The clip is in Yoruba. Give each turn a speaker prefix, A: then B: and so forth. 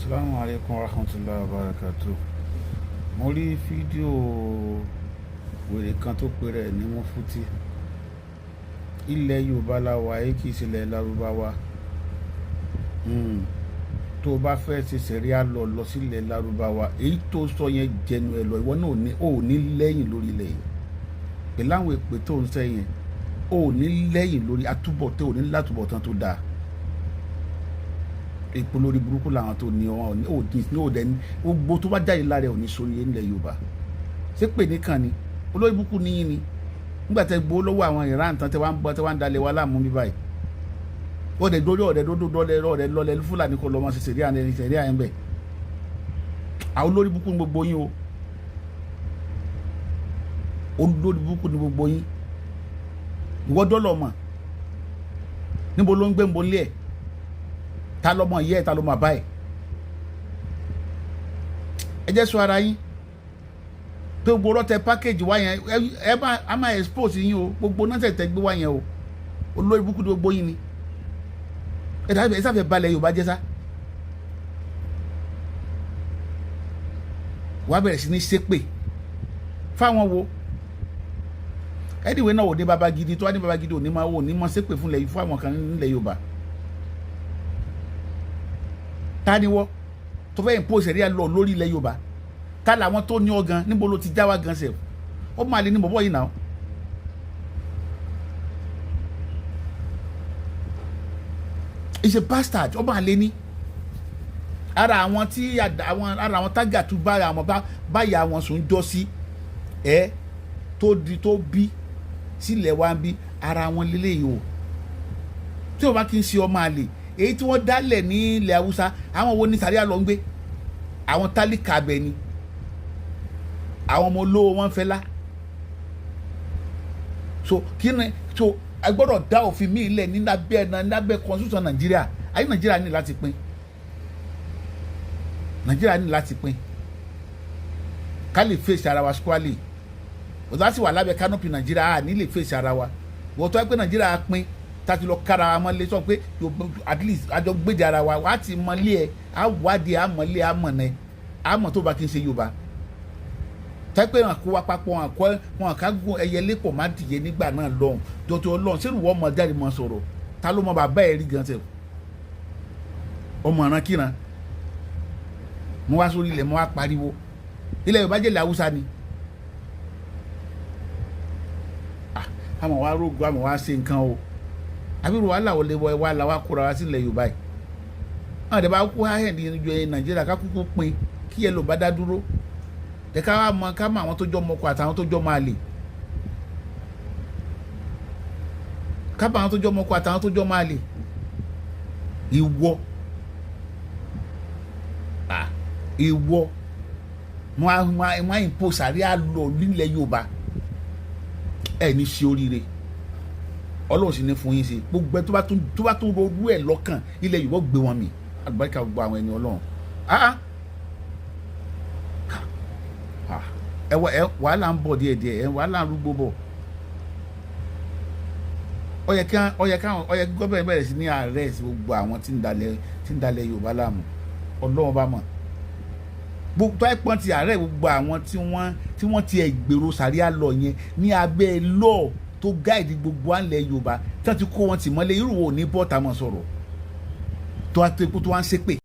A: Assalamu alaikum warahmatullahi wabarakatuh. Mo rí fídíò wèrè kan tó pe rẹ̀ ní Mufti. Ilẹ̀ Yorùbá la wà yìí, kì í ṣe ilẹ̀ Lárúbáwá. Tó bá fẹ́ ṣe ṣẹ̀ríà lọ sílẹ̀ Lárúbáwá, èyí tó sọ yẹn jẹnu ẹ lọ, ìwọ náà ò ní lẹ́yìn lórí ilẹ̀ yìí. Pẹ̀lú àwọn èpè tó ń ṣe yẹn, ò ní lẹ́yìn lórí àtúbọ̀tán, ò ní látúbọ̀tán tó dáa. Èpò lórí burúkú làwọn tó ní wọn ní òdẹ ní gbogbo tó bá jáde lára ẹ̀ ò ní sórí ilẹ̀ Yorùbá. Ṣé pè nìkan ni olórí burúkú níyìn ni nígbà tẹ gbowó lọ́wọ́ àwọn Iran tán tẹ wá ń dalẹ̀ wá láàmú bí báyìí. Ọ̀dẹ̀ lọ́lẹ̀ Fúlàní kò lọ́mọ ṣe ṣẹ̀ríà ẹ̀ ń bẹ̀. Àwọn olórí burúkú ní gbogbo yín o. Olórí burúkú ní gbogbo yín. Ìwọ dọ́lọ̀ mọ̀ níbo ló ń gbé ń bolé ẹ̀. Ta ló mọ̀ yẹ́ ta ló mọ̀ báyìí. Ẹ jẹ́ sọ ara yín pé gbogbo rọ́tẹ package wá yẹn ẹ máa expose yín o, gbogbo náà tẹ̀ gbé wá yẹn o. Olórí burúkú ní gbogbo yín ni. Ẹ sáfẹ́ balẹ̀ Yorùbá jẹ́ sá. Wàá bẹ̀rẹ̀ sí ní ṣépè fáwọn wo. Anyway náà ò ní baba gidi, tó wá ní baba gidi ò ní mọ ṣépè fún àwọn kan nílẹ̀ Yorùbá. Ta ni wọ́ tó fẹ́ impose ṣẹ̀ríà lọ lórí ilẹ̀ Yorùbá? Ta làwọn tó ní ọgàn? Níbo ló ti já wá gan sẹ̀? Ó máa lè ní bọ̀bọ̀ yìí náà. He's a bastard. Ó máa lè ní. Ara àwọn tágà tún báyà wọn sùn jọ sí tó bí sílẹ̀ wá ń bí ara wọn lélẹ́yìí o. Tí o bá kí n ṣe ọmọ àlè, èyí tí wọ́n dálẹ̀ ní ilẹ̀ Haúsá, àwọn wo ní ṣàríà lọ ń gbé? Àwọn tálíkà abẹ ni, àwọn ọmọ olówó wọn fẹ́ lá. So a gbọ́dọ̀ dá òfin mi ilẹ̀ ní lábẹ́ constitution Nàìjíríà. Ayé Nàìjíríà ní láti pín. Nàìjíríà ní láti pín. Ká lè fèsì ara wa squarely. Òtún sì wà lábẹ́ canopy Nàìjíríà, a ní lè fèsì ara wa. Wọ́n tó ẹ pé Nàìjíríà pín tàti lọ kára wa mọ́lé sọ pé at least àjọ gbèjà ara wa wá ti mọ́lé ẹ̀ á wádìí á mọ́lé á mọ̀ náà á mọ̀ tó bá kí n ṣe Yorùbá. Tẹ́pẹ́ wọn kó wa papọ̀ wọn ká gún ẹyẹ lẹ́pọ̀ má dìye nígbà náà lọ́hùn dọ́tọ̀ Ọlọ́run sẹ́rù wọ́n mọ jáde mọ́ sọ̀rọ̀ ta ló mọ bàbá ẹ̀ rí gan tẹ̀ ọmọ ọ̀ràn kíran mo wá sórí ilẹ̀ mo wá pariwo ilẹ̀ Yorùbá jẹ́ ilẹ̀ Haúsá ni. Àmọ̀ wá rógo àmọ̀ wá ṣe nǹkan o. Àbírò wàhálà ò lè wọ ẹwà làwa kóra wá sílẹ̀ Yorùbá yìí. Àwọn àdébá kú ahẹ́ndì ìjọ Nàìjíríà ká kúkú pín kí ẹ lò bá dá dúró. Ẹ ká mọ àwọn tó jọ mọkọ àtàwọn tó jọ máa lè. Ká bá àwọn tó jọ mọkọ àtàwọn tó jọ máa lè. Ìwọ wọn á impose ṣàríà lọ nílẹ̀ Yorùbá. Ẹ ní ṣe oríire. Ọlọ́run sì ní fún yín ṣe gbogbo ẹ tó bá tún ronú ẹ lọ́kàn ilẹ̀ Yorùbá gbé wọn mì àlùbáríkà gbogbo àwọn ẹni Ọlọ́run. Wàhálà ń bọ̀ díẹ̀díẹ̀ wàhálà ń rúgbó bọ̀. Ó yẹ kí gọ́ọ̀mẹ̀ntì bẹ̀rẹ̀ sí ní ààrẹ sí gbogbo àwọn tí ń dalẹ̀ Yorùbá láàmú. Ọlọ́run bá mọ̀ gbogbo ẹ̀pọ̀n ti ààrẹ gbogbo àwọn tí wọ́n ti gbèrò ṣàríà lọ yẹn ní abẹ́ lọ́ọ̀ tó gáìdì gbogbo àlẹ̀ Yorùbá tí wọ́n ti kó wọn tì mọ́lẹ̀ irú wo ní bọ́ọ̀tà mọ̀ sọ̀rọ̀ tó wá ń ṣépè.